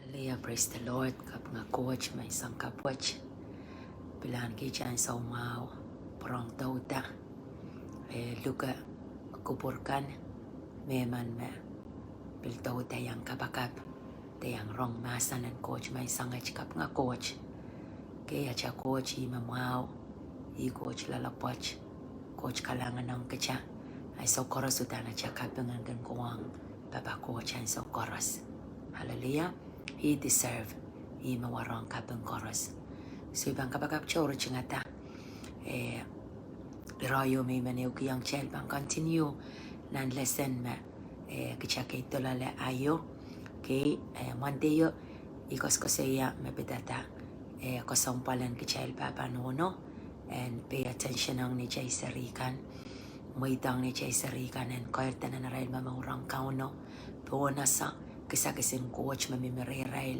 Hallelujah, praise the Lord. Kap nga coach, may isang kapwach. Pilaan kay dyan sa umaw. Parang tauta. Luka kupurkan. Meman me. Piltaw tayang kapakap. Tayang rong masan and coach, may isang kap nga coach. Kaya siya coach, imamaw. Coach lalapwach. Coach kalangan ng katya. Ay so koros Udahn siya kapangan kan kuwang. Baba coach ay so koros. Hallelujah. He deserve. Mawarang kapang koros. So ibang kapagap choro chingata. Rayo may maniw kiyang chel bang continue nan lesson ma. Kitsa kay tolala ayo. Kay Monday yo. Ikos ko siya mabidata. Kesempalan kecil papanuno. And pay attention ang ni Jay Sarikan. Muitang ni Jay Sarikan and koertan na rail mamurang kauno. Puwanasa kisakisin coach mamimiri rail.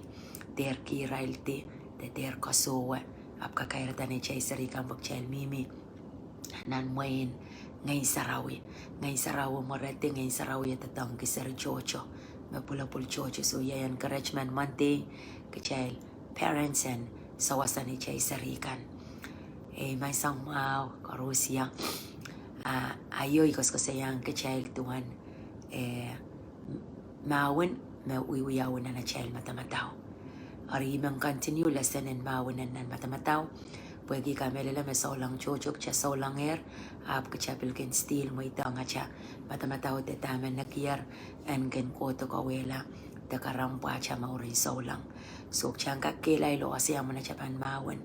Der ki rail ti. Der kasuwa. Apka kairtan ni Jay Sarikan bakchel mimi. Nan Mahwin ngay sarawi. Ngay sarawi morete ngay sarawi tatang kisar chocho. Mapulapul chocho. So yan encouragement Monday. Kecil parents and sawasan ni Jay Sarikan. May isang karusya. Ayo ikos ko sayang ka-child tuwan. Mahwin, may uwiyawan na child Madamadau. Ari mang continue lesson in Mahwin na Madamadau. Pwede kami lala may souleng chochok siya souleng air. Ap ka siya pilkin steel mo ito nga siya. Madamadau te taman nakiyar. And gen koto kawela. Takarampa siya maurin souleng. So siyang kakilay lo kasi mo na siya pan Mahwin.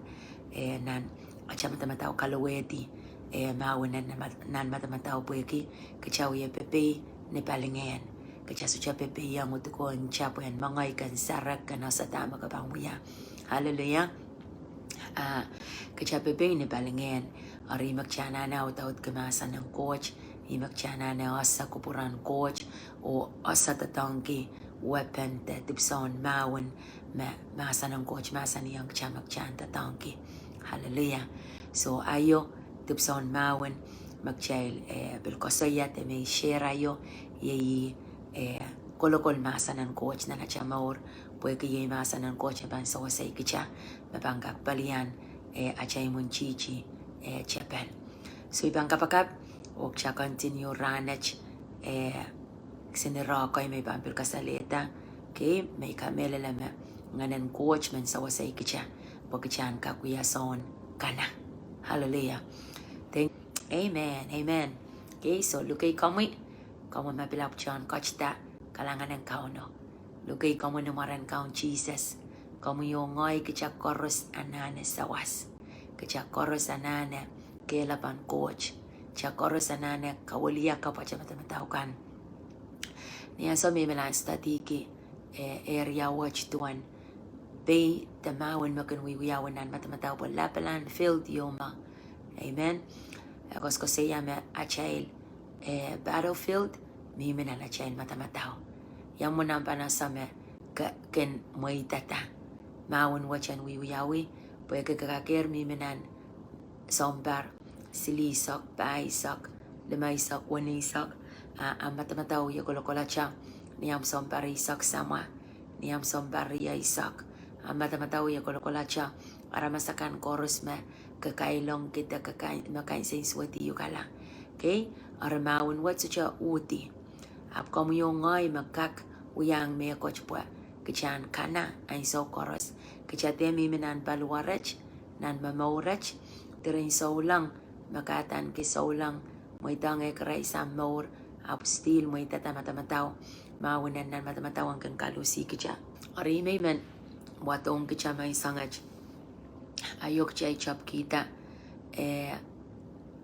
Nan at siya Madamadau kalaweti. Mahwin nan Madamadau pweki. Kachaw yung pepe ni palingayan. Kachaw siya pepe yung utukon siya po yan. Mga ikan sarak ka na sa tama ka pang muya. Hallelujah. Kachaw pepe ni palingayan. Ari magtsana na utaut kamasan ng coach. Magtsana na asa kupuran coach. O asa tatangki. Weapon te tipson Mahwin. Masa ng coach. Masa niyang siya magtsan tatangki. Hallelujah. So ayo tipson Mahwin magchail bilkosaya te may share ayo yei kolokol masa ng coach na siya momour pwede yei masa ng coach ban sa wasay kitya mabanggak balian achay mun chichi chapel. So ibang kapakap og siya continue ranach sinira koy may bampil kasalita okay may kamelala nganan coach man sa wasay kitya pagkachan kakuyason kana. Hallelujah. Amen. Amen. Okay, so lukay kami. Kamu mabilap John kochta. Kalangan ng kauno. Lukay kamu numaran kaun Jesus. Kamu yung ngoy kitsak koros anane sawas. Kitsak koros anane kailapan coach. Kitsak koros anane kawaliya ka pa siya matamataukan. Niya so may malang study ki area watch tuwan. Bay the Mahwin makanwiwiyawan nan Madamadau po lapalan filled yoma. Amen. Akos ko siya me achail battlefield mimi na achail Madamadau. Yang mo nang panasa me ken moy tata. Mahwin wachan wiwiyawi po kakakir mimi nan sombar silisok paisok limaisak wanisak ang Madamadau yakolokola siya niyam sombar isak sama niyam sombar isak ang Madamadau yakolokola siya para masakan koros me kakailong kita makain sa iswati yukala. Okay? Ara Mahwin wat siya uti. Ap kamu yung ngay magkak uyang me coach po. Kachan kana ay so koros. Kachat mi minan paluwarach nan mamourach. Tirin souleng makatan ki souleng moitang ekray sa momour. Ap still moitata Madamadau. Mahwin nan Madamadau ang kalusi kachat. Ari may men watong kachat may sangaj. Ayok chay chap kita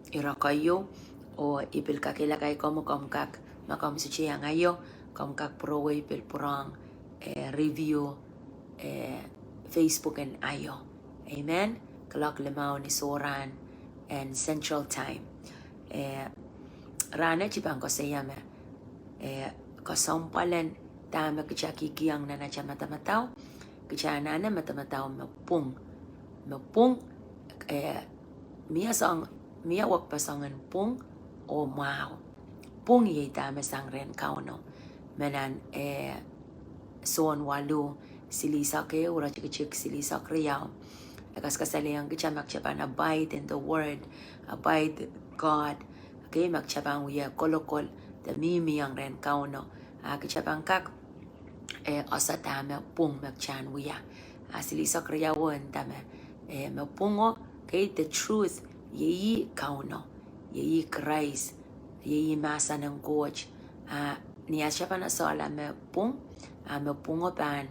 irakayo o ipil kakilakay komo komkak makam su chiang ayo komkak prowe ipil purang review Facebook and ayo. Amen. Kalak limaw ni Soran and Central Time. Rana chipang ko sayama kesempalan tama kicakikiyang na na siya Madamadau. Kicana na Madamadau mapung miya wak pasangan pung o mau pung yay tama sang ren kauno manan son walu silisa ke ura chik silisa kriyaw. Akas kasaliang kicha magchapan abide in the word, abide God. Okay, magchapan uya kolokol, the mimi ang ren kauno. Kichapan kak osatame pung magchan uya. Silisa kriyawan tame mapungo. Okay, the truth yeyi kauno, yeyi Christ, yeyi masa ng coach. Niya siya pa na sola me pungo pan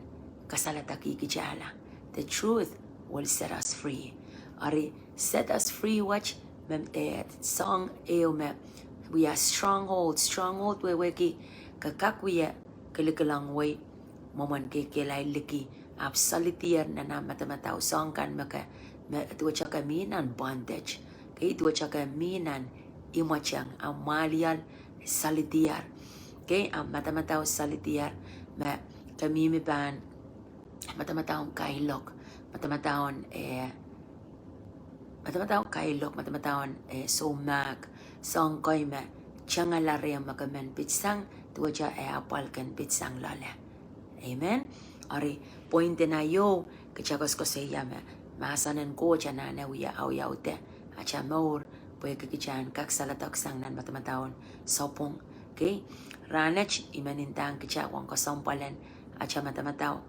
kasalataki kijala. The truth will set us free. Ari set us free. Watch song me. We are stronghold we ki kakak we kalikalang way momon ke kelay liki absolutier na Madamadau song kan maka tuwa chaka minan bondage. Kay tuwa chaka minan imachang amalial salitiar. Okay, Madamadau salitiar ma kami ban Madamadau kailok, Madamadau somak song koy ma changalare makamen pitsang tuwa apal kan pitsang lala. Amen. Ari point na yo kachakos ko sa yama masanan ko chana na wiya au yaute acha momour pwede kikichan kaksalatok sang nan Madamadau soapwung. Okay, ranach imanintang kichawang kasampalan acha Madamadau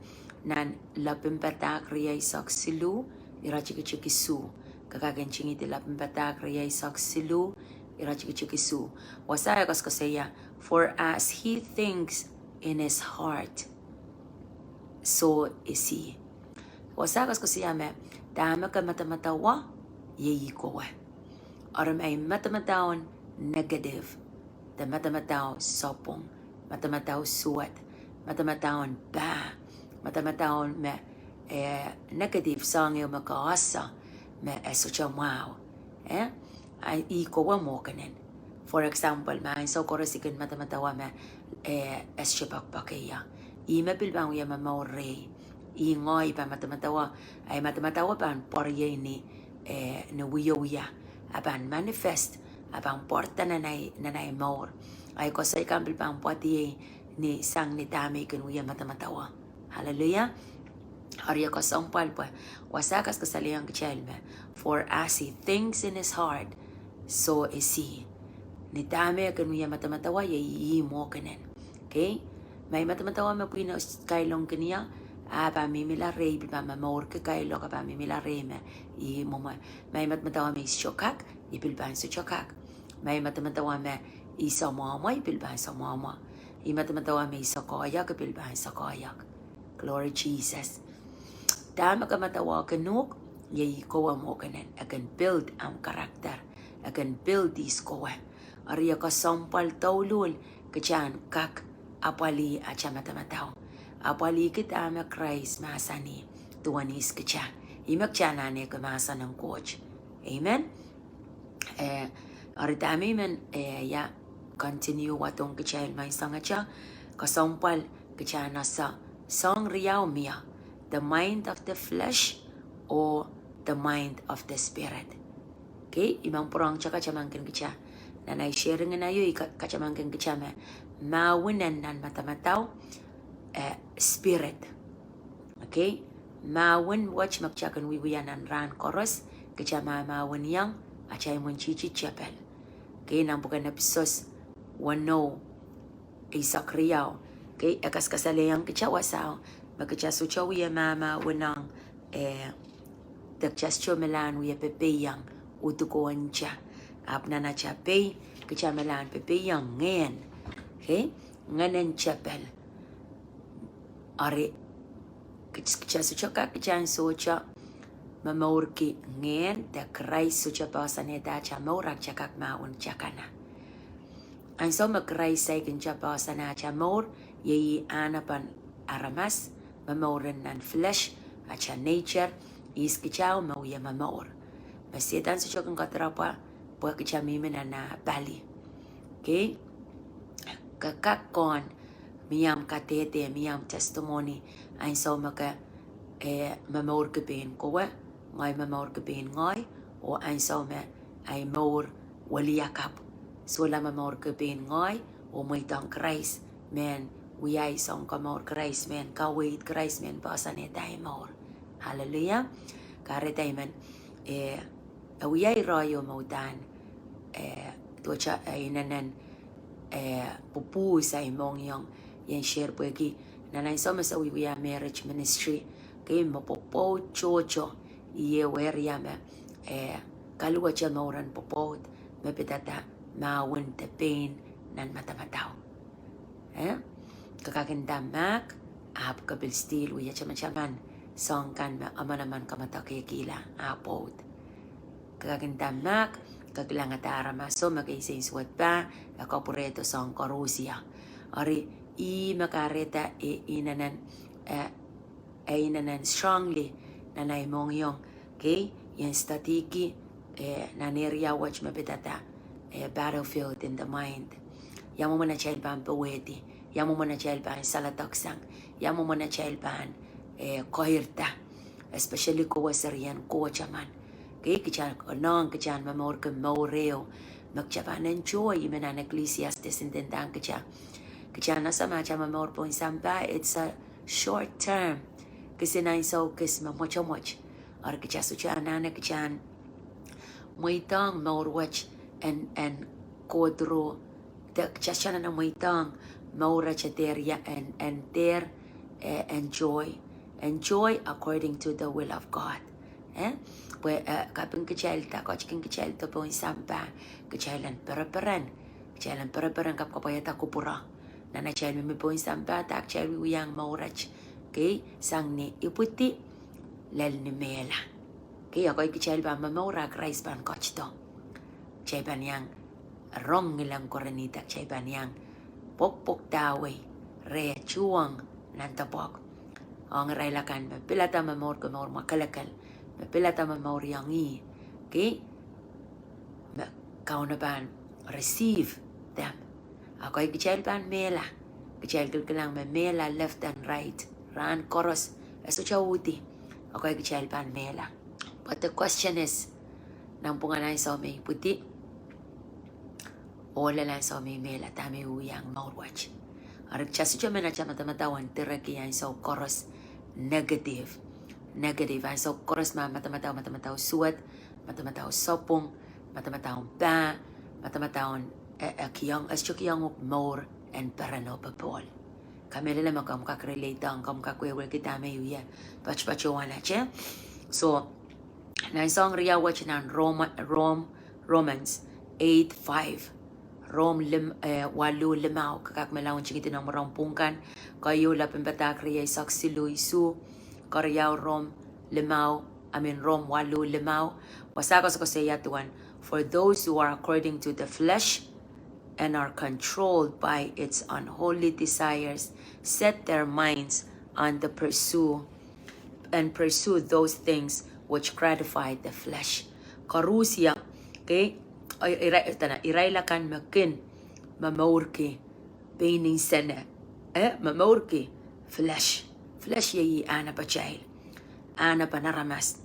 nan lapimpetak riyay sak silu irachikichikisu kakagenching iti lapimpetak riyay sak silu irachikichikisu wasaya kaskasaya for as he thinks in his heart so is he. Wasaya kaskasaya me dama ka Madamadau yeyi kowe aram ay Madamadau negative the Madamadau soapwung, Madamadau suat, Madamadau ba, Madamadau me negative song yung makaasa me sucha wow. Ay iko wa mo kanin. For example, so korosikin Madamadau me eschipakpakeya. Ima bilbang ya momour ingoy pa Madamadau ay Madamadau pan porye ni wiya apan manifest abang porta na nay momour ay ko sa ikambil pang pati ni sang ni dami kun wiya Madamadau. Hallelujah. Arya ko sampal pa wasakas kasaliyang kachelme for as he thinks in his heart so is he. Ni dami kun wiya Madamadau yeyi mo kanen. Okay, may Madamadau mapina kailong kaniya pa mimila rey pa momour ka kailo ka pa mimila rey me I momour may Madamadau may chokak ipilban sa chokak. May Madamadau me isa mama ipilban sa mama. I Madamadau me isa koyak ipilban sa koyak. Glory Jesus. Dahil magamatawa kanuk, yayi kowa mo kanan. Akan build ang karakter. Akan build this kowa. Ariya ka sampal taulul kachan kak apali acha Madamadau. Apali kita ama Christ masani tuwanis kacha. Imak chanane ka masa ng coach. Amen. Aritami men ya continue watong kachan may sangacha kasampal kachan nasa song riyaw miya. The mind of the flesh or the mind of the spirit. Okay, imang purang chaka chamangkin kicha. Nanay sharing na yo kachamangkin kicha me Mahwin nan Madamadau spirit. Okay, Mahwin watch magchakan wiwiyan nan ran koaros kicha Mahwin yang achay mun chichi chapel. Okay, nang bukan episos wano isak riyaw. Okay, akas kasalayang kicha wasaw. Magkachaso cha wiya mama wenang dakchas cho melan wiya pepeyang utukuan cha apna na cha pay kacha melan pepeyang ngayon. Okay, ngayon chapel are kachaso cha kakachan so cha momour ki ngayon da Christ so cha pasaneta cha morak cha kak maun cha kana. Ang so mag-Christ say kincha pasana cha momour yeyi anapan aramas mamouren nan flesh acha nature is kichao mauya momour. Masietan sa chokang katrapa po kicha mimina na bali. Okay? Kakakon miyam katete miyam testimony ay so maka momour kebin kowe ngay momour kebin ngay o ay so me ay momour waliyakap. So la momour kebin ngay o may tang Christ men uyay song kamor Christ men ka wait Christ men pasane tay more. Hallelujah. Kare tay men uyay royo maudan tuacha inanan pupu sa imong yung yan share pwegi nanay sama sa wiya marriage ministry kay mapopo chocho iye weria me kalua cha mauran popot mepetata Mahwin te pahn nan Madamadau kakakindamak ap kabil stil wiya chaman song kan amanaman kamatake kila apot kakakindamak kaglangatara maso magaisay suwat pa akapureto song korusia ari I makareta inanan strongly nanay mong yung okay yung statiki naneria watch mapitata battlefield in the mind yamu mana child pan paweti yamu mana child pan salataksang yamu mana child pan kohirta especially ko wasarian ko chaman okay kichan nong kichan mamor ke maureo magchapanan joy menan Ecclesiastes intendang kichan nasa macha mamor po sampa it's a short term kasi na so kes mamocho or kichasu cha nana kichan muitang maur watch and kodro the chachana na muitang maura chateria and there enjoy according to the will of God pues kaping kechelta kochking kechelta po sampa kechelan peraperan kap kapayata kupura nana chel mi po sampa tak chel wiyang maurach okay sang ni iputi lel ni mela okay ako kechel ba maura Christ ban kochto chel ban yang rong nilang korenita chel ban yang pok dawe re chuang nantapok ang railakan pilata mamor ko mamor makalakal pilata mamor yang okay kaunaban receive them ako kechel ban mela kechel lang mela left and right ran koros eso chawuti ako kechel ban mela but the question is nang punganay sa may puti o lang sa may mela tami uyang maurwatch arik chasu cha mena cha Madamadau teraki yan sa koros negative ay so koros Madamadau suwat Madamadau soapwung Madamadau pahn Madamadau kiyang kiyang momour and parano papol kami lala makam kakrelate ang kam kakwewel kita may uya pachpachowana che so na song ria watch nan Romans 8:5 walu limau kakak melawon chikiti ng marampungkan kayo lapin batak ria saksilu isu karyaw Rom walu limau wasakos ko sa yatuan for those who are according to the flesh and are controlled by its unholy desires set their minds on the pursue those things which gratify the flesh karusia okay irailakan makin mamourki painting sana mamourki flesh yayi ana pachail ana panaramas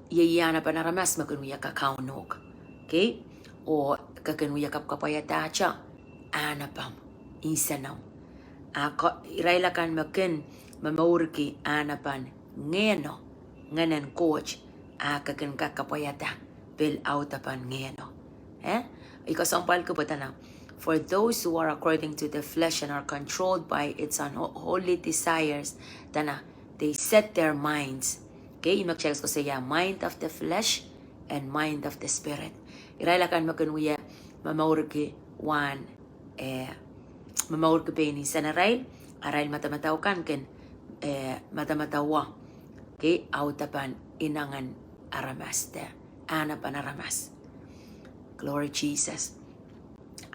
yayi ana panaramas makunuya kakaunog okay o kakunuya kapkapayata cha ana pam insanaw irailakan makin mamourki ana pan ngeno nganan coach kakin kakapayata bil out upon ngeno ikasampal ko na for those who are according to the flesh and are controlled by its unholy desires they set their minds okay mag-check ko siya mind of the flesh and mind of the spirit irailakan makunwiya mamaurki one mamaurki peni sanaray aral Madamadau kan Madamadawa okay out upon inangan aramaste ana panaramas glory Jesus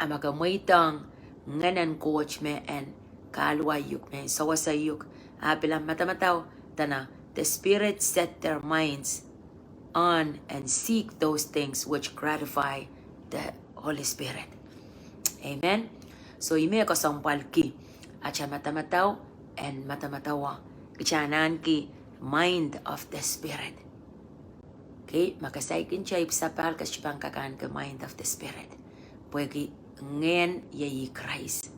amagamoitang nganan coach me and kalwayuk me sawasayuk apilang Madamadau the spirit set their minds on and seek those things which gratify the Holy Spirit amen so ime ko sampal ki acha Madamadau and Madamadawa kichanan ki mind of the spirit okay makasaikin siya ipsapal kasi kakan ka mind of the spirit pwede ngen yayi Christ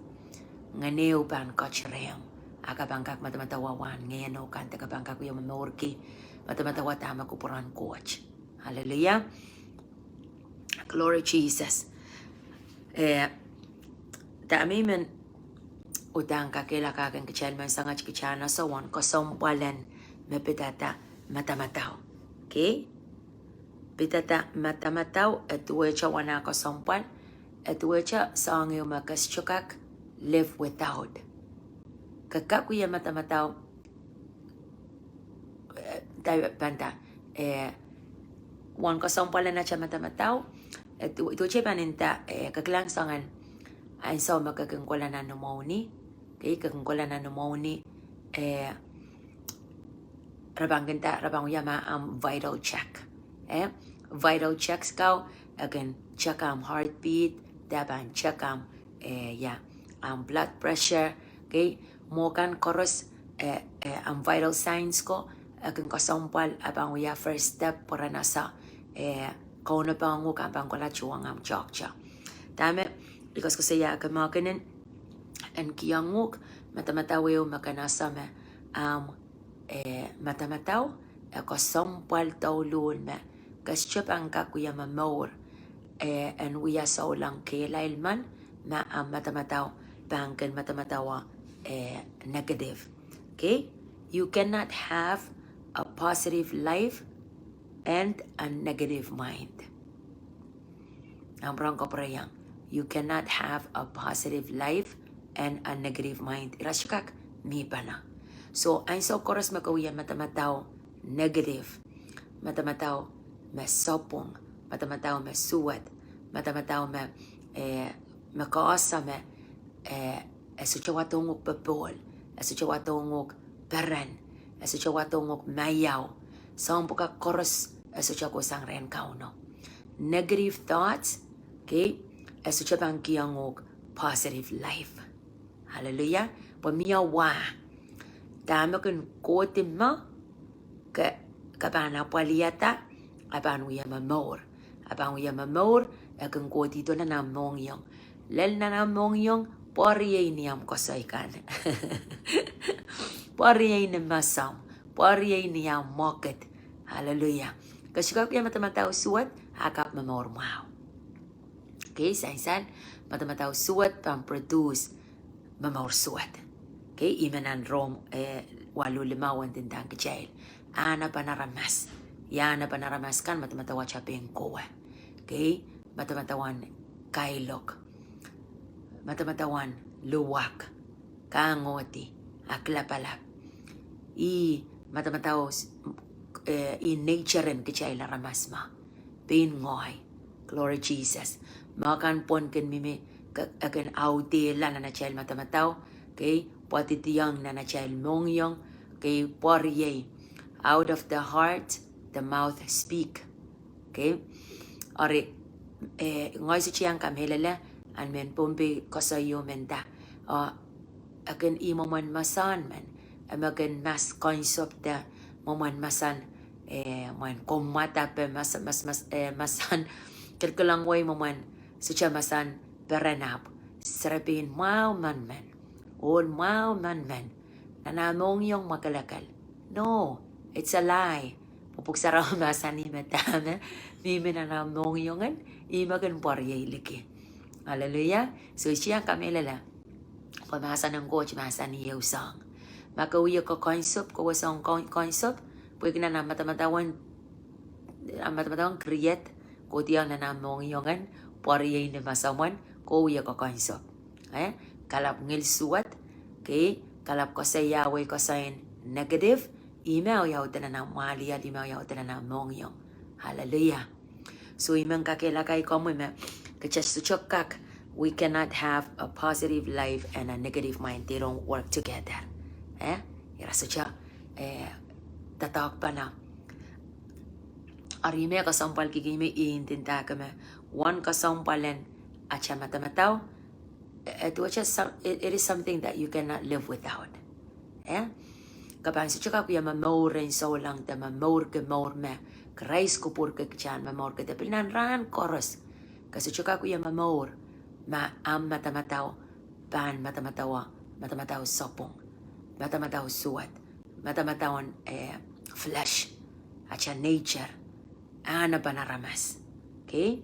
nganeu pan kachrem akabangkak matamatawawan ngeno kan takabangkak yo mamorki matamatawa tama kupuran coach. Hallelujah. Glory Jesus. Taamimen Udahn kakela kakan kechalman sangat kechana sawan kesempwalan mepetata Madamadau. Okay? Pitata Madamadau etuecha wana kesempwal etuecha sangi umakas chukak live without. Kakakuya Madamadau banta wan kesempwalan na cha Madamadau etuecha paninta kaklang sangan ansou makakengkola na numoni. Okay, kakengkola na numoni rabang yama vital check. Vital checks kau akan check heartbeat, daban check blood pressure. Okay, mo kan koros vital signs ko akan kasampal abang ya first step para nasa kau na pangu kan bang kola chuang chokcha. Tama because ko saya akan makanin en kianguk Madamadau makanasama Madamadau kasampal taulun me kaschapang kakuya momour en wiya souleng kelailman ma Madamadau bangkan Madamadau negative. Okay, you cannot have a positive life and a negative mind. Ang ko prayang you cannot have a positive life and a negative mind. Irashkak mi bana. So ansou koros makawiya Madamadau negative. Madamadau me soapwung. Madamadau me suwat. Madamadau me koaros me esuchawatongok bebol. Esuchawatongok peran. Esuchawatongok mayaw. Sampuka koros esuchakosang ren kauno. Negative thoughts, okay, esuchabang kiangok positive life. Hallelujah. Pamia wa dama kun kotima kabana paliata abang wiya momour. Abang wiya momour akan kotito na namongyong. Lel na namongyong pariye niyam kosaikan. Pariye ni masam. Pariye niyam market. Hallelujah. Kasi kaya Madamadau suwat akap momour wow. Okay, sainsan Madamadau suwat pang produce momour suwat. Okay, imanan rom walu limawan tindang kejail. Ana panaramas. Yana panaramas kan Madamadau chapeng kowe. Okay, Madamadauan kailok. Madamadauan luwak. Kangoti. Aklapalap. Madamadau nature and kejail ramas ma. Pain ngoy. Glory Jesus. Makan pon ken mimi akan auti la na chel Madamadau. Okay, potitiyang na chel mongyong. Okay, poriye. Out of the heart, the mouth speak. Okay, ori ngoy si chiyang kamhelala an men pombe kasayo menta. Akan imoman masan man. Amagan mas concept da moman masan man komata pe masan kalkulang way moman sucha masan peranap serapin mau man all mau man nanamong yung makalakal. No, it's a lie. Pupuksaraw masan ni matama ni nanamong yungan imagan porye liki. Hallelujah. So siya kamelala pamasan ng coach masan ni usang makawiya ko concept ko wasang concept pwede na Madamadauan create ko tiang na namong yongan poriye ni masaman ko wiya ko concept kalap ngil suwat okay kalap ko sa yawe ko sa negative email yaw na maliya email yaw na namong yong. Hallelujah. So imang kakilakay ko mo kachasuchokak we cannot have a positive life and a negative mind. They don't work together. Irasucha tatak pa na arime kasampal kigime iintinta kame one kasampalan at siya Madamadau it is something that you cannot live without. Kapag sa tsaka kuya momour rin souleng ta momour ke momour me krais ko pur ke kchan momour ke tapinan ran koros kasi tsaka kuya momour ma Madamadau pahn Madamadau soapwung, Madamadau suat, Madamadau flesh, acha nature, ana panaramas. Okay?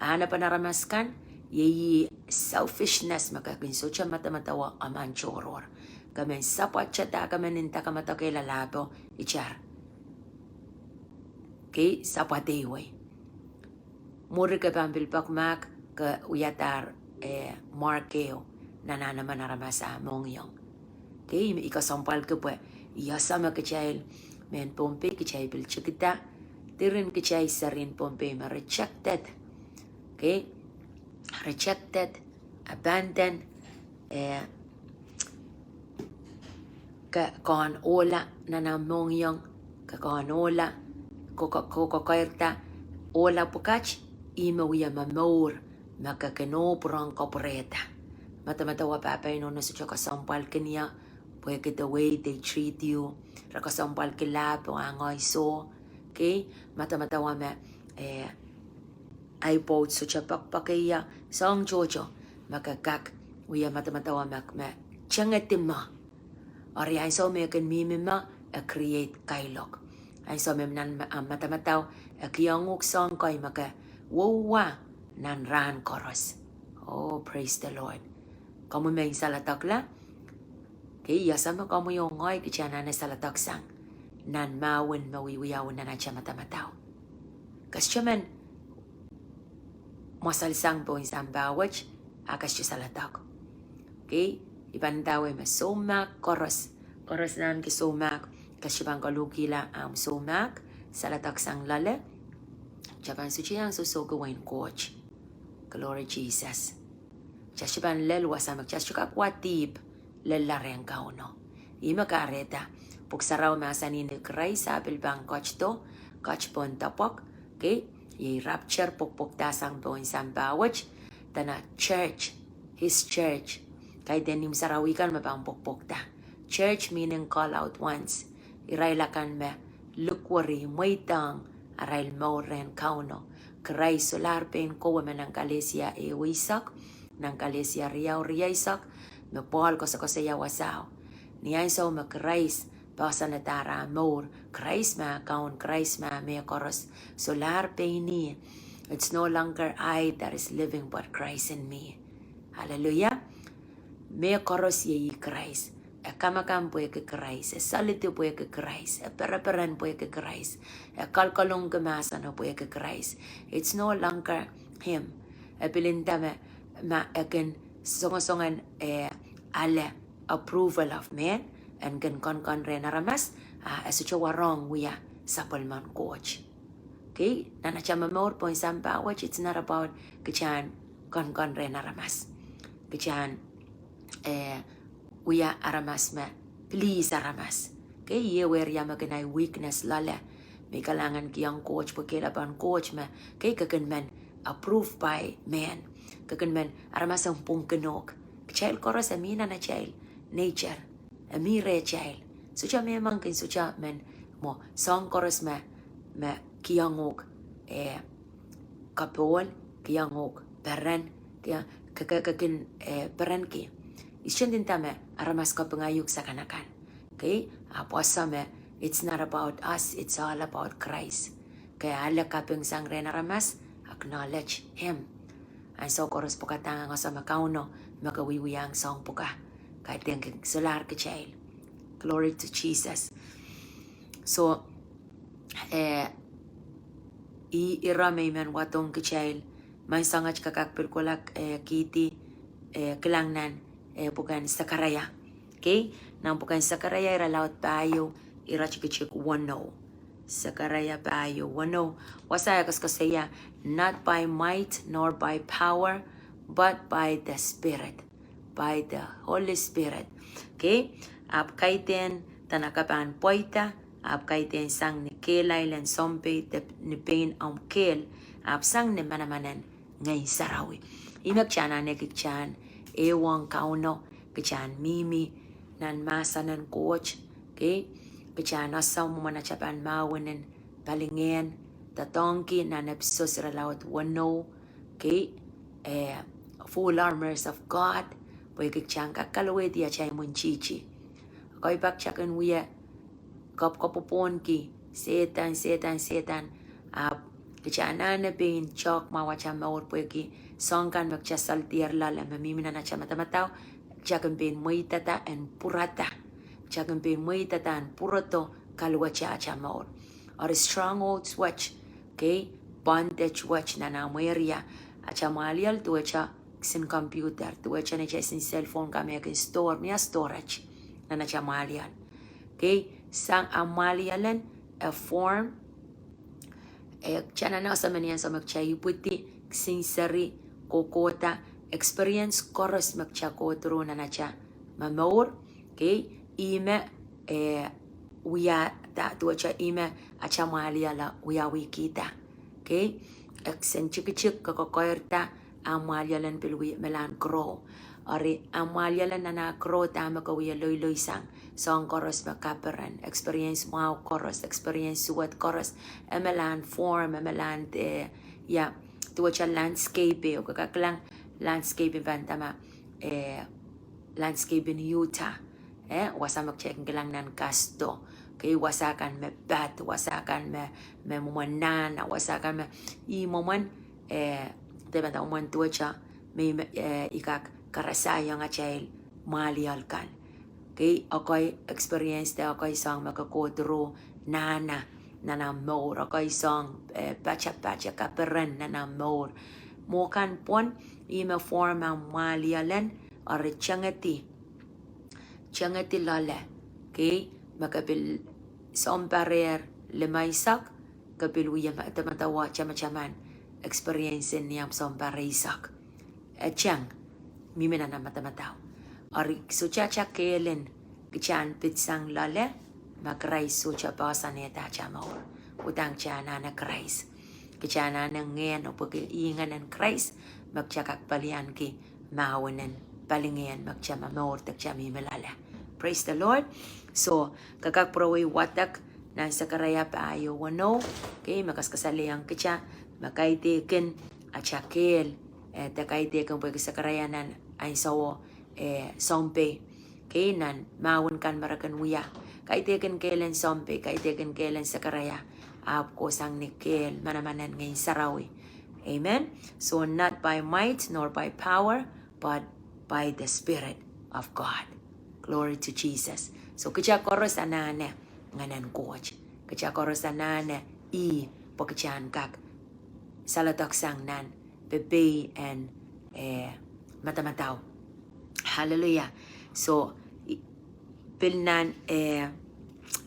Ana panaramas kan, yeyi selfishness makakinsucha Madamadawa aman choror. Kamen sapwa chata kamen inta kamatake lalabo ichar. Okay? Sapwa dewe. Muri ka pambil pakmak ka uyatar markeo nanana manaramasa mongyong. Okay? Ikasampal ka pwe. Iyasama kachayil men pompe kachayil bil chikita. Tirin kachayil sarin pompe ma rejected. Okay? Rejected, abandoned, kaon ola nanamongyong, kaon ola, kokoirta, ola pukach, imawia momour, makakenobrang kopreta. Matamatawa papay no na sa kasampal kanya, pwede the way they treat you, rakasampal kilap, ang ansou, okay? Matamatawa me, iPod so pakpakaya song jojo makakak uya matamatawa me changatima ori ansou me kan mimima a create kailok ansou me nan matamataw a kiyanguk song koy maka wowa nan ran koaros. Oh, praise the Lord. Kamu may salatak la kaya sama kamu yung ngoy kichana na salatak sang nan Mahwin mawiwiyaw na siya matamataw kasyaman masalisang po isang bawaj, akas siya salatak. Okay? Iban dawe somak, koaros. Koaros nan somak, kasi bang kalukila ang somak, salatak sang lala. Japan suci ang susugawain coach. Glory Jesus. Chashiban lelwa sa magchasyukap watib, lelareng kauno. Ima kareta, puksaraw masanin ni Kray sa bilbang coach to, coach pon tapok, okay? Ye rapture pokpok dasang po isang bawaj tana church, his church. Kay denim sarawikan mapang pokpok ta. Church meaning call out once. Irailakan me lukwari moitang arail mauren kauno. Kray solar pen ko waman ng kalesia wisak, ng kalesia riyaw-riyaisak, me pohal ko sa wasaw. Niyan sa makrais basa na tara momour, Christ ma kaun Christ ma me koros solar peini. It's no longer I that is living but Christ in me. Hallelujah. Me koros ye Christ. E kamakam po ke Christ. E salito po ke Christ. E peraperan po ke Christ. E kalkalong gamasa no po ke Christ. It's no longer him. E pilinta ma akin songasongan ale approval of men. And kan re naramas asucho warong wiya sa palman coach. Okay? Nanacha momour po isang bawaj, it's not about kachan kan re naramas. Kachan wiya aramas ma please aramas. Okay? Ye wer ya maganay weakness lala. May kalangan kiyang coach po kilaban coach ma. Okay? Kagan man approved by man. Kagan man aramas ang pungkanok. Child koros amina na child nature. Amire child. Sucha memang kin sucha men mo song chorus me kiyangok kapol kiyangok peran kaya kakakin peran ki. Isyan din tame aramas ka pangayog sa kanakan. Okay? Apwasa me it's not about us, it's all about Christ. Kaya ala kapeng sang ren aramas acknowledge him. Ang so chorus po katanga nga sa makauno makawiwiyang song po ka. Kahit yung solar ka child. Glory to Jesus. So, iramay man watong ka child. May sangat kakakpil ko lak kiti kilangnan bukan Zechariah. Okay? Nang bukan Zechariah iralaut payo irachikachik wano. Zechariah payo wano. Wasaya kaskasaya not by might nor by power but by the Spirit. By the Holy Spirit. Okay? Ap kaiten tanakapan poita, ap kaiten sang ni kelay len sompe ni pain ang kel, ap sang ni manamanan ngay sarawi. Imak chana ne kichan, ewang kauno, kichan mimi, nan masanan coach, okay? Kichan asaw mo manachapan Mahwin balingen, tatongki na napsos ralawat wano, okay? Full armors of God, Pwede kang kakalawe dia chay munchichi. Koi bak chakan wiya kop kopopon ki setan kichana bin chok mawacha maur pwede songkan magcha saltier lala mamimina na cha Madamadau chakan bin muitata en purata chakan bin muitata en purato kalwacha cha maur or strongholds watch okay bondage watch na mueria acha malial tuacha sin computer tuacha na sin cellphone kami akin store niya storage na cha malial okay sang amalialan a form chana na sa manian sa magchay puti sinsari kokota experience koros magchakotro na cha momour okay ime wiya ta tuacha ime acha maliala wiya wikita okay aksen chik kakokoerta amalialan pilwi melan grow ori amalialan na grow tama ka wiya loy sang song koros makaperan experience wow koros experience suwat koros emelan form emelan ya tuacha landscape o kakaklang landscape bantama landscape in Utah wasa magcheck lang nan kasto kay wasakan me bat wasakan me mumanan wasakan me imoman diba ta uman tuacha may ikak karasaya nga child malial kan kay ako'y experience da ako'y sang makakodro nana momour ako'y sang pacha kaperan momour mo kan pon ima form ang malialan or changati lala kay makabil somparer lemaysak kabil wiya Madamadau chamachaman experience niyam sompareisak chang mimina na Madamadau Ari sucha kelen kichan pitsang lale magrais sucha basa neta chamaur utang chana na krais kichana na ngayon o pag-iingan ng krais magchakak palian ki Mahwin palingayan magchamamour tagchamimalala. Praise the Lord. So kakak praway watak ng Zechariah pa ayo wano okay makaskasaliang kicha makaitikin at chakel takaitikin po Zechariah nan ansou sompe kainan Mahwin kan marakan wiya kaitekan kailan sompe kaitekan kailan Zechariah ko sang nikel manamanan ngayon sarawi amen so not by might nor by power but by the Spirit of God. Glory to Jesus. So kaya koros anane nganan coach kaya koros anane pagkachan kak salatok sang nan bebe and Madamadau. Hallelujah. So, pilnan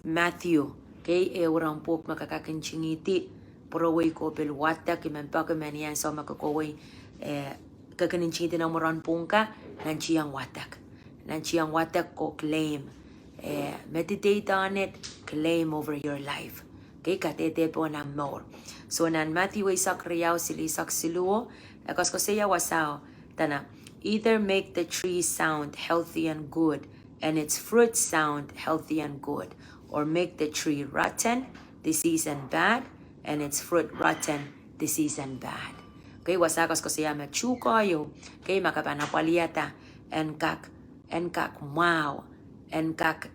Matthew, kay orang pok makakakinchingiti, puraway ko pilwata, kiman pa kiman yan, so makakaway kakaninchingiti na moran pongka, nanchiyang watak. Nanchiyang watak ko claim. Meditate on it, claim over your life. Okay, katete po na more. So, nan Matthew ay sakriyaw, silisak siluo, akas ko siya wasaw, tana, either make the tree sound healthy and good, and its fruit sound healthy and good, or make the tree rotten, disease and bad, and its fruit rotten, disease and bad. Okay, wasakas ko siya machukayo, okay, makapanapaliata, and kak wow, and kak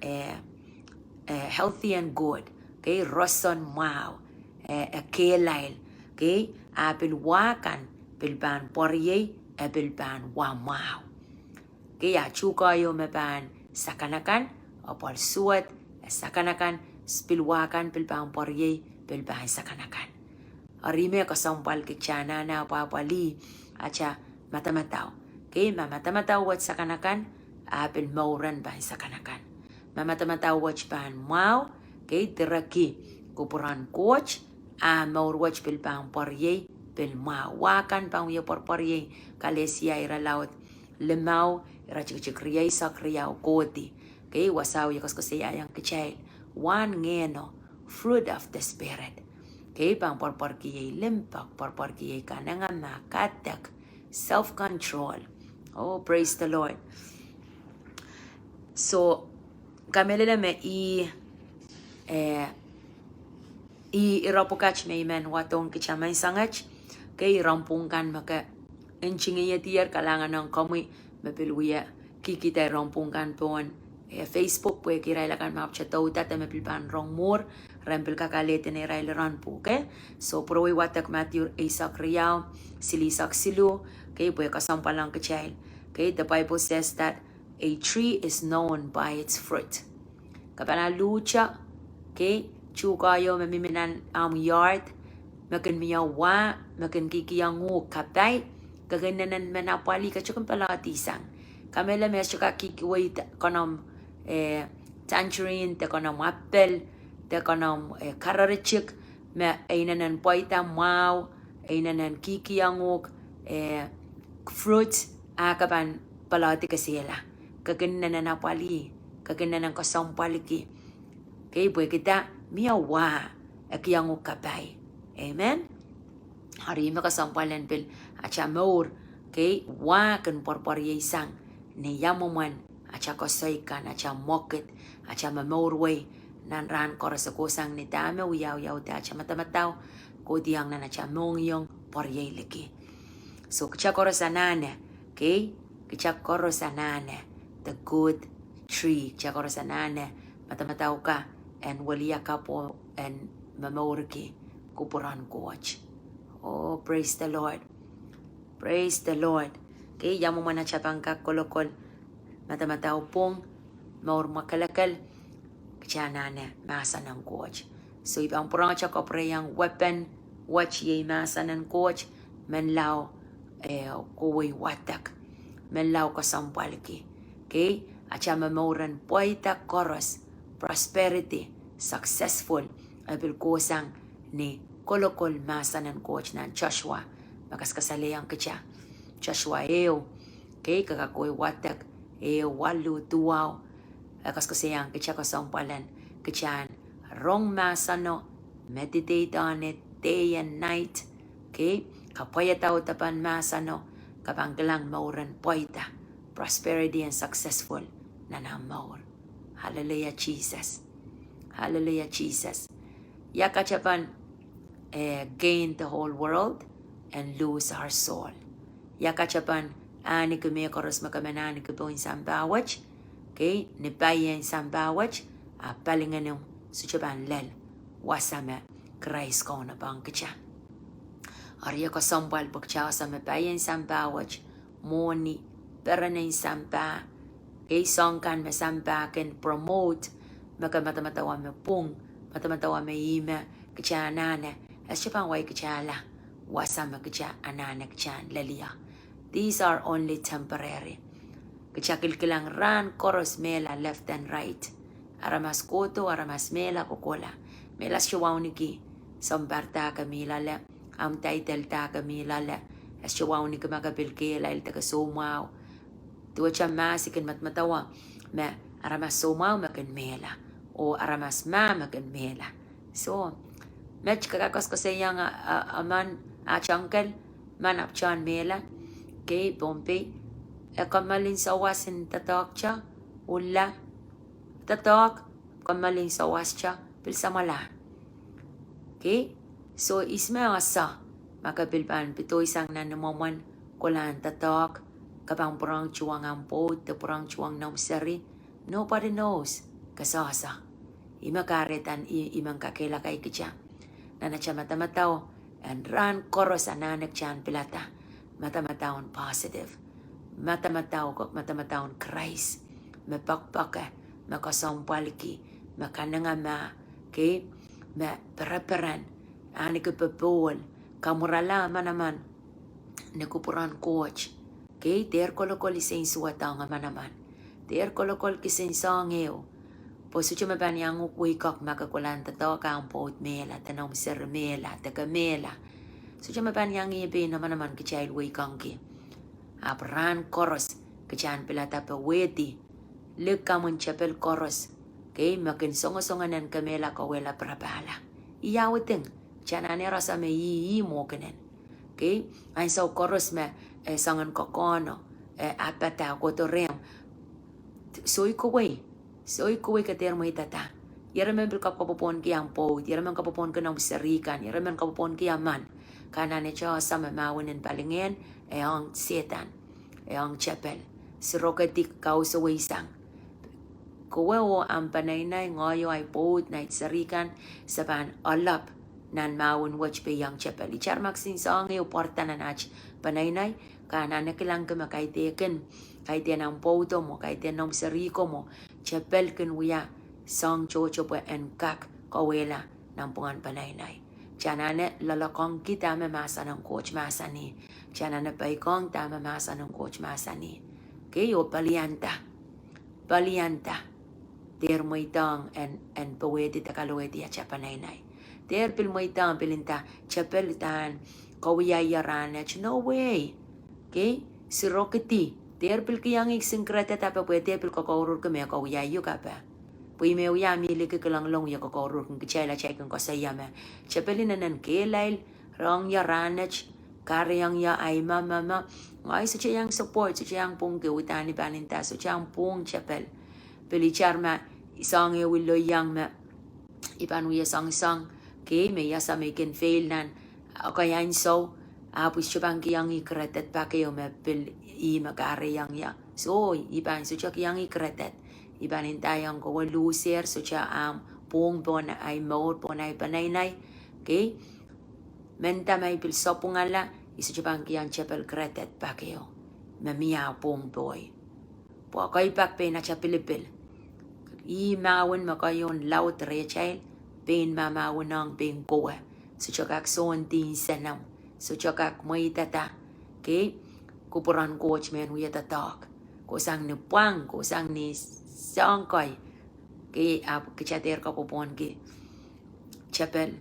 healthy and good, okay, roson wow, kelail, okay, pilwakan, pilban porye, ebilban wamaw. Kaya chukayo meban sakanakan o palsuat sakanakan spilwakan pilbang porye pilbang sakanakan. Arime kasambal kichana na papali acha Madamadau. Kaya Madamadau wat sakanakan apil mauran ba sakanakan. Madamadau wat ban mau kay diraki kupuran coach maur wat pilbang porye pilmawakan pang wiya porporye kalesia ira laut lemau ira chikriya isa kriya koti kay wasaw yakos ko siya yang kichay one ngeno fruit of the spirit kay pang porporkiye limpak porporkiye kananga makatak self control. Oh, praise the Lord. So kamelele me irapukach me men watong kichamay sangach kay rampungkan maka enchingaya tiyar kalangan ng kamoy mapilwiya kikita rompung kan pon Facebook pwe kirai lakan map chatauta tame pilpan rong mur rempel kakalete ne rai ran pu ke so prowi watak Matthew Isaac Riau silisak silu ke pwe kasampalang ke child okay the Bible says that a tree is known by its fruit kapana lucha okay chukayo memiminan yard makin miyawa makin kikiyangu kapay kaganan manapali ka chukang palatisang kamela mes chuka kikiway konom tangerine te konom apple te konom kararichik me ainanan poita mau ainanan kikiyanguk fruit akaban palati kasila kaganan napali kaganan kasampaliki kay boy kita miyawa akiyanguk kapay amen hari makasampalan pil acha momour kay wa kan porporye isang ni yamuman acha kosoikan acha moket acha momour way nan ran koras kosang ni dame uyaw ta acha Madamadau ko diang na acha mongyong porye liki so kicha koras anane kay kicha koras anane the good tree kicha koras anane Madamadau ka and waliya ka po and momour ki kupuran coach. Oh, praise the Lord. Praise the Lord. Okay, yamu mana chapang ka kolokol. Madamadau pong maur makalakal. Kachanane masa ng coach. So ibang purang chako preyang weapon watch ye masa ng coach. Menlaw kuwi watak. Menlaw kasampalki. Okay, acha mamauran poita koros prosperity successful abil kosang ni kolokol masa ng coach ng Joshua makaskasaliyang kitya Joshua kay kakakoy watak walu tuwaw kaskasiyang kitya kasampalan kityan rong masa no meditate on it day and night kay kapayataw tapan masa no kapanggalang mauran poita prosperity and successful na maur. Hallelujah Jesus. Hallelujah Jesus. Yakachapan gain the whole world and lose our soul. Yakachapan ani kume koros makamanani kupoin sambawach. Okay, nipayen sambawach palingan yung suchaban lel wasame Christ ko na bang kacha. Arya ko sambal bukcha sa mapayen sambawach moni peranin samba. Okay, song kan masamba can promote makamatawa me pwung matamatawa me ime kcha anane asipang way kchala wasama kcha anane kcha lalia. These are only temporary. Kcha kilkilang ran koros mela left and right. Aramas koto aramas mela kokola. Mela siwawniki sambarta kamilala title ta kamilala siwawniki magabilkela il taga sumaw. Tuwa siya masikin matmatawa ma aramas sumaw makin mela o aramas makin mela. So, medj kakakos ko sa iyang aman achangkel man apchan mela kay Pompey kamalin sa wasin tatok siya ula tatok kamalin sa was siya pilsamala. Okay? So, isma asa makapilpan pito isang nanamuman kulan tatok kapang purang chuwang ang pot, purang chuwang na usari. Nobody knows. Kasasa. Imakaretan imang kakila kay kitya. Na siya Madamadau and ran koros ananak siyan pilata. Madamadau positive. Madamadau Christ. Mapakpaka. Makasampaliki. Makanangama. Okay? Maperaperan. Ani kapapol. Kamurala manaman. Nakupuran coach. Okay, der kolokol isin suwata nga manaman. Der kolokol kisin sangeo. Po sucho mabanyang ukwikak makakulan tato ka ang pot mela, tanong sir mela, taga mela. Sucho mabanyang ibe naman naman kichay wikang ki. Apran koros, kichan pilata pa wedi. Lig kamon chapel koros. Okay, makin songo-songanan kamela kawela prabala. Iyawating, chanane rasa me yi mo kanen. Okay, ansou koros me sangan kokono apata ko to rem soy kuway kater mo itata yaramen bil kapopon ki ang po yaramen kapopon ka ng sarikan yaramen kapopon ki aman kana ne cha sa Mahwin palingen ang setan ang chapel siroketik kau sawaysang. Kowe o ang panaynay ngoyo ay pot na itsarikan sa pan alap nan Mahwin watch pe yang chapel. Ichar maksin song e porta na nach panaynay kana nakilang ka makaiteken kaiten ang poto mo kaiten nom sariko mo chapel ken wiya song chocho po en kak kawela ng pungan panaynay. Tiyanane lalakong kita mamasa ng coach masa ni. Tiyanane paikong tama masa ng coach masa ni. Kayo palianta. Palianta. Der mo itang en pawede takalawede at siya panaynay. Der pil mo itang pilinta chapelitan kawiyayaran at no way. Okay? Si Roketi. Der pil kiyang iksingkrata tapa pwede pil kakoror kami kawiyayo ka pa. Pui meu ya mi le ke lang long ya ko ru ke chela chai kan ko saya me chapelina nan ke lail rong ya ranach karyang ya ai mama ngai su yang support su yang pung ke utani paninta su yang pung chapel peli charma isang e willo yang me ipan wi sang ke me ya sa me ken fail nan okay ansou apus chupang ki yang ikretet pa ke yo me pel I makaryang ya so ipan su yang ikretet ibanin tayong ko loser so siya ang pwung po na ay momour po na ipanaynay. Okay? Menta may pilso po nga la, isa siya pang kiyang chapel kretet pa kayo. Mamiya pwung boy. Po ako'y pakpe na siya pilipil. Mahwin makayon laut rechel, pain mamawin ang pain kowe. So siya kak soon tin sanam. So siya kak may tata. Okay? Kupuran coach men huya tatak. Kusang ni pwung, kusang ni sangkay ke kechater ka popon ke chapel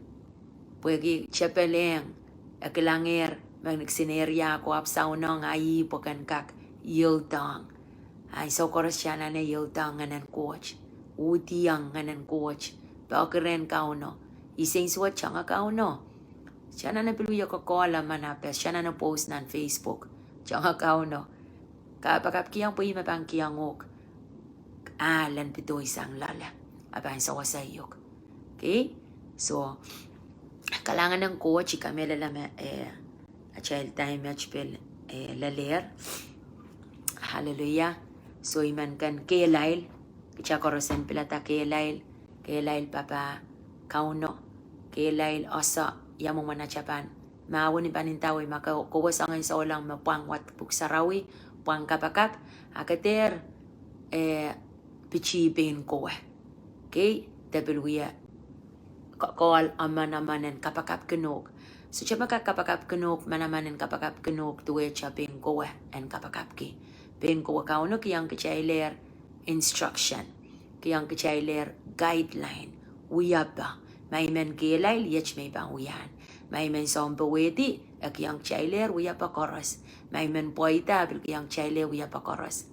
pwegi chapeleng akilanger magniksinerya ko apsaw nang ay pokan kak yildang ay so koros siya na yildang nganan coach utiyang nganan coach bakren kauno ising suwat siya nga kauno siya na piluya ko kola manapes siya na post nan Facebook siya nga kauno kapakap kiyang po imapang kiyang ok alan pito isang lala. Abahan sa wasayok. Okay? So, kalangan ng coach, kami lalama, a child time match pel, laler. Hallelujah. So, iman kan kelail, kicha korosen pilata kelail papa kauno, kelail osa, yamong manachapan. Mahwin ni panintawi, makakuwasangan sa olang mapangwat puksarawi, puang kapakap, akater, pichipin ko okay dabil wiya call amanaman kapakap kenok so siya makakapakap kenok manamanen kapakap kenok tuwe siya pin ko and kapakap ki pin ko kauno kiyang kichailer instruction kiyang kichailer guideline wiya ba may men kilay liyach may bang wiyan may men sombawedi kiyang kichailer wiya pa koros may men poita bil kiyang kichailer wiya pa koros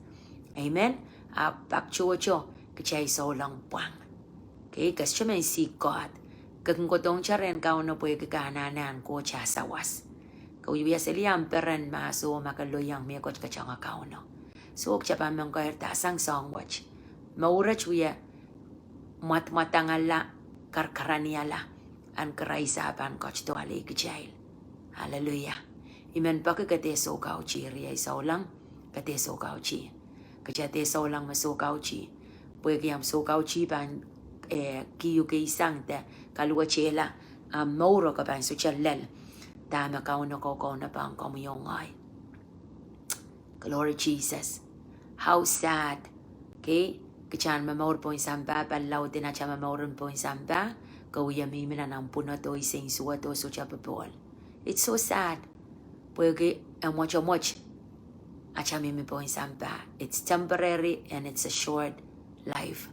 amen pakchuocho kachay solang pwung. Okay, kasi may si God. Kung kotong charen kao na po yung kakananan ko cha sawas. Kau yuya siliam peren maso makaloyang may kot kachang kao no. So kcha pa mang kahirtasang song watch. Maurach wiya matangala karkaraniala an karaisapan koch to ali kachay. Hallelujah. Iman pa kakateso kao chi riyay solang kateso kao chi. Kajate solang masukaw chi. Pwede yung sukaw chi pan kiyo kay isang te kalua chela mauro ka pan so chalel. Tama ka uno ko na pang komuyongay. Glory Jesus. How sad. Okay? Kachan mamaur po yung samba. Palaw din na siya mamaurin po yung samba. Kawiyami na ng puno to ising suwato so siya papol. It's so sad. Pwede ang much Achami mi po yung sampa. It's temporary and it's a short life.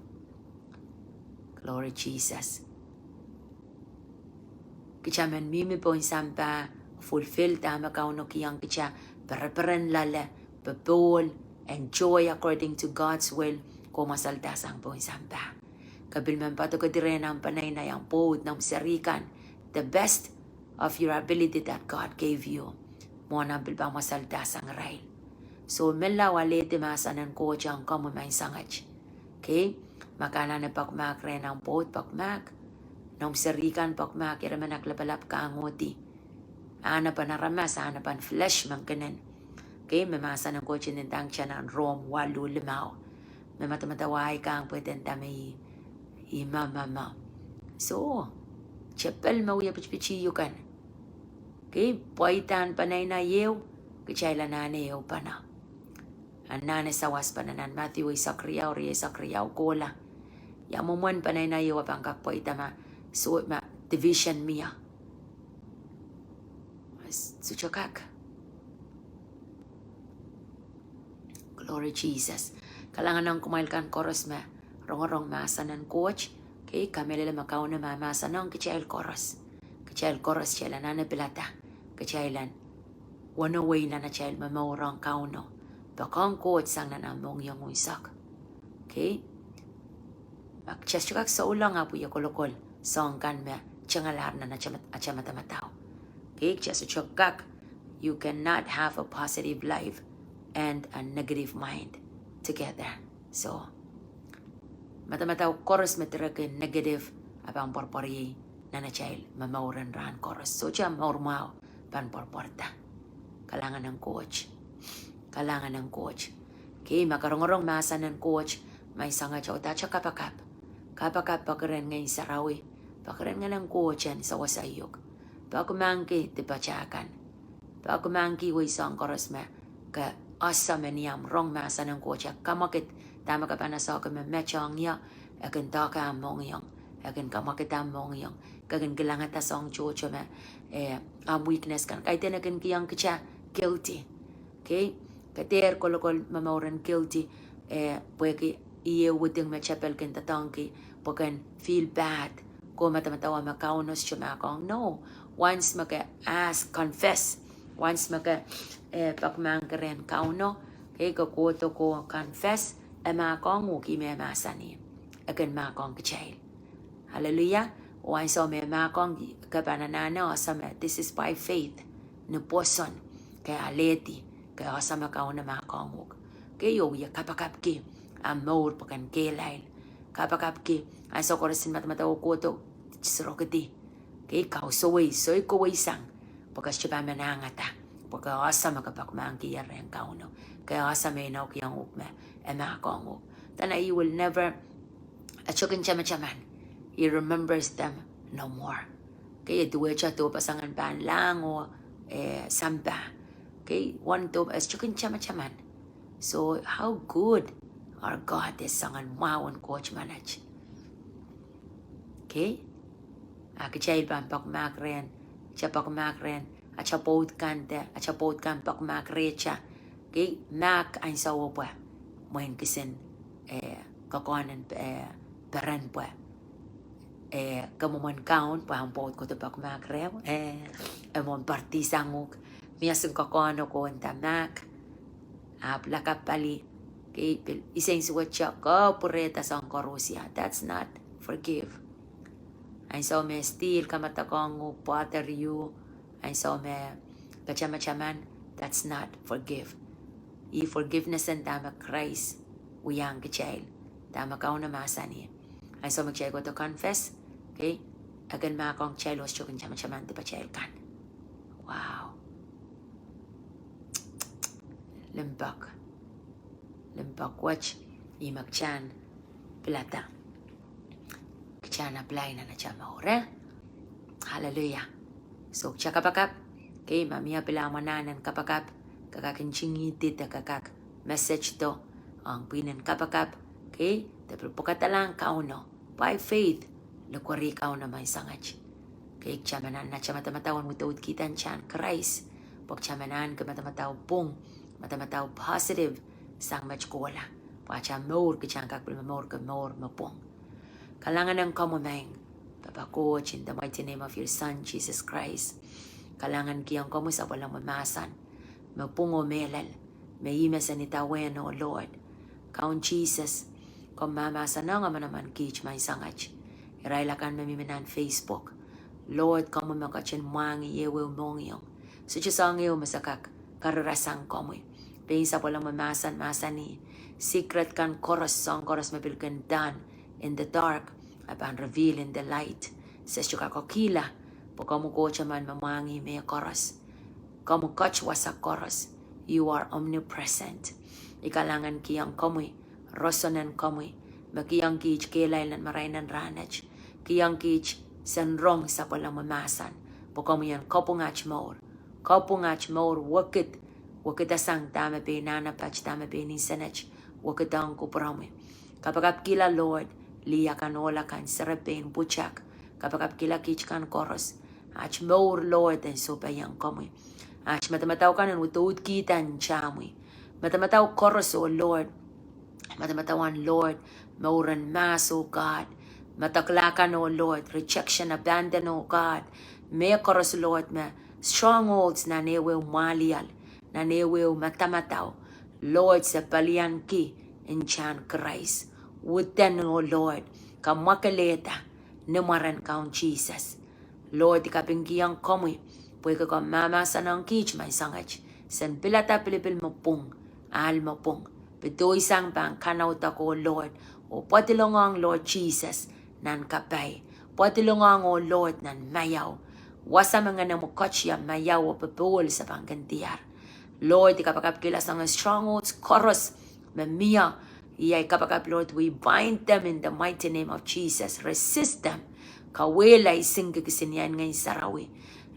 Glory Jesus. Kichaman mimi po yung sampa. Fulfill tama ka uno kiyang kicha. Perperen lala. Babol. Enjoy according to God's will. Kumasaltasang po yung sampa. Kabilman pa ito kadire ng panay na yung pod ng sarikan. The best of your ability that God gave you. Muna bilbang masaltasang rail. So, mela walete masanan ko diyang kamumay sangaj. Okay? Makana na pakmak rin ang pot, pakmak. Nung sarikan, pakmak, iraman naklapalap ka ang ngoti. Ana pa naramas, ana pa flesh man kanan. Okay, memasa ng coach tentang siya ng Rome 8:5. Matamataway kang pwedeng tami imamama. So, chapel mauya pichiyo kan. Okay, poitan panay na yew, kachayla nane yew pana. Anane sawas pananan Matthew Zechariah Zechariah kola. Yamuman panay na yew apang kakpoita ma so ma division miya. Suchakak. Glory Jesus. Kalangan ng kumailkan koros ma rong masa ng coach. Okay, kami lila makaw na mamasa ng kichayl koros. Kichayl koros chayla na pilata. Kichaylan one way na chayl mamawrang kauno. Bakang coach sang na namong yung uisak. Okay? Magchasyukak sa ulang apo yung kolokol. Song kan ma changalar na Madamadau. Okay? Chasyukak, you cannot have a positive life and a negative mind together. So, Madamadau koros matirakin negative abang porpori na chayl mamawran ran koros. So, siya maurmaw pan porporta. Kalangan ng coach. Kalangan ng coach. Okay, makarongorong masa ng coach, may sanga siya utacha kapakap. Kapakap pakaran ngayon sa rawi. Pakaran nga ng coach yan sa wasayok. Pakumangki, tipachakan. Pakumangki, way sang koros ma, ka asa maniyam, rong masa ng coach. Kamakit, tama ka pa na sa kami mechang niya, akin taka among yung, akin kamakit among yung, kagan kailangan ta sa ang chocho ma, weakness kan. Kahit tinagan kiyang kitsa, guilty. Okay? Kater kolokol mamauran guilty pwede iye wuding machapel kin tatangki pagkan feel bad ko matamatawa makaunos chumakong no once maka ask confess once maka pagmangkaren kauno kay kakoto ko confess makong uki me masani akan makong kachay hallelujah once o me makong kapananana asama this is by faith no poson kay aleti kaya kasama ka na makakangog. Kayo, ya kapakap ki, momour pakan kelail. Kapakap ki, ang sa korasin Madamadau ko to, sirokiti. Kaya ikaw, soy ko isang. Pagkas siya pa manangata. Pagka kasama ka pakmangki yarang kauno. Kaya kasama inaw kiyang ukme, makakangog. Tana, he will never, at siya kinchama-chaman. He remembers them no more. Kaya duwe siya to pasangan pa lang o samba. Okay, one to as chukin chama-chaman. So how good our God is sangan mawon coach manage. Okay? Kichay pan pakmakren, chapakmakren, at chapot kante, at chapot kan pakmakrecha. Okay? Mak ang sawo pa. Mohin kisin kakonan peran pa. Kamuman kaon pa ang pot ko to pakmakrew. Amon partisangok. Miyasong kakono ko ang tamak. Plakapali. Isang suwat siya. Pureta sa ang korosya. That's not forgive. Ay so me steal kamatakong water you. Ay so me kachama-chaman. That's not forgive. I-forgiveness ang tama Christ. Uyang kichayl. Tama ka na masani. Ay so magchay ko to confess. Okay? Agan makong chaylos chukin chama-chaman. Di pa chayl kan. Wow. Lempak watch imagchan plata kchan apply na siya maure hallelujah so siya kapakap kay mamia pila mananan kapakap kakakinchingiti kakak message to ang pinan kapakap kay tapos pukatalang kauno by faith lukwari kauno may sangaj kay siya manan na siya matamatawan mo tuod kitan siyan Christ pag siya manan ka matamataw pung Madamadau positive sang machkola. Pacha momour kichang kakpil momour mapong. Kalangan ng kamumeng. Papa Coach, in the mighty name of your Son, Jesus Christ. Kalangan kiyang kamu sa walang mamasan. Mapungo melal. May imesan itawen, O Lord. Kaun Jesus. Kung mamasan na nga manaman kich may sangach. Irailakan mamiminan Facebook. Lord, kamu makachin mangi yewe mongyong. So chisang iyo masakak. Kararasang kamu. Pensa po lang mamasan ni secret kan koros song koros mabilkan done in the dark apan reveal in the light sa syuka kokila po kamu ko chaman mamangi may koros kamu kachwa sa koros You are omnipresent. Ikalangan kiyang kamui, rosonan kamui, makiyang kich kelailan marainan ranach, kiyang kich sanrong sa palang mamasan, pokamuyan kopungach momour, wakit asang tama pe nanapach tama pe ni sanach, wakit ang kuprame. Kapag kila Lord, liyakan olakan sarapin puchak, kapag kila kich kan koros, ach momour Lord and supayang kamui. Ach matamataw ka ng utuut kitan chamui. Matamataw koros, O Lord. Matamatawan, Lord. Mauran mas, O God. Mataklakan, O Lord. Rejection, abandon, O God. May koros, Lord, may strongholds na newe umalial. Na newe matamataw. Lord, sa palian ki in John Christ. Udahn, O Lord. Kamakaleta. Numaran kaun Jesus. Lord, ikapinggiyang komoy. Pwede ko mama sa nang kich may sangach. San pilata pilipil mo pung. Ahal mo pung. Pitoy sang bang kanaw tako, Lord. O patilongong, Lord Jesus, nan kapay. Patilongong, O Lord, nan mayaw. Wasa mga namukotya mayaw o papuol sa panggantiar. Lord, ikapakap kilas ang strongholds, koros, mamiya. Iyay kapakap, Lord, we bind them in the mighty name of Jesus. Resist them. Kawelay singgigisinyan ngay sarawi.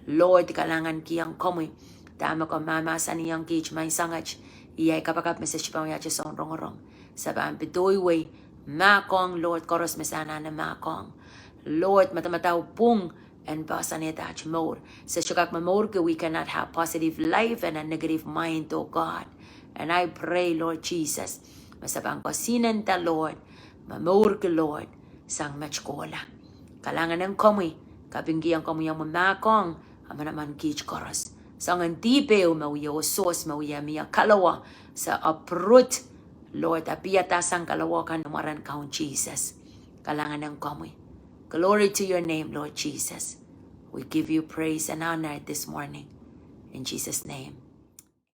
Lord, kalangan kiyang komoy. Tama ko mamasan niyang kich may sangach. Iyay kapakap message pa yacha sa rong-rong. Sabang pitoy way. Makong, Lord, koros mesana na makong. Lord, matamataw pung and basanetach momour. Sa syukak momour we cannot have positive life and a negative mind, O God. And I pray, Lord Jesus, masabang pasinan ta, Lord, momour Lord, sang machkola. Kalangan ng komoy, kabinggiyang komoy ang mamakong, ama naman kich koros. Sa ngang tipe o mauya o sos, mauya miya kalawa sa uproot, Lord, apiyata sang kalawa ka numaran kaun Jesus. Kalangan ng komoy. Glory to your name, Lord Jesus. We give you praise and honor this morning. In Jesus' name.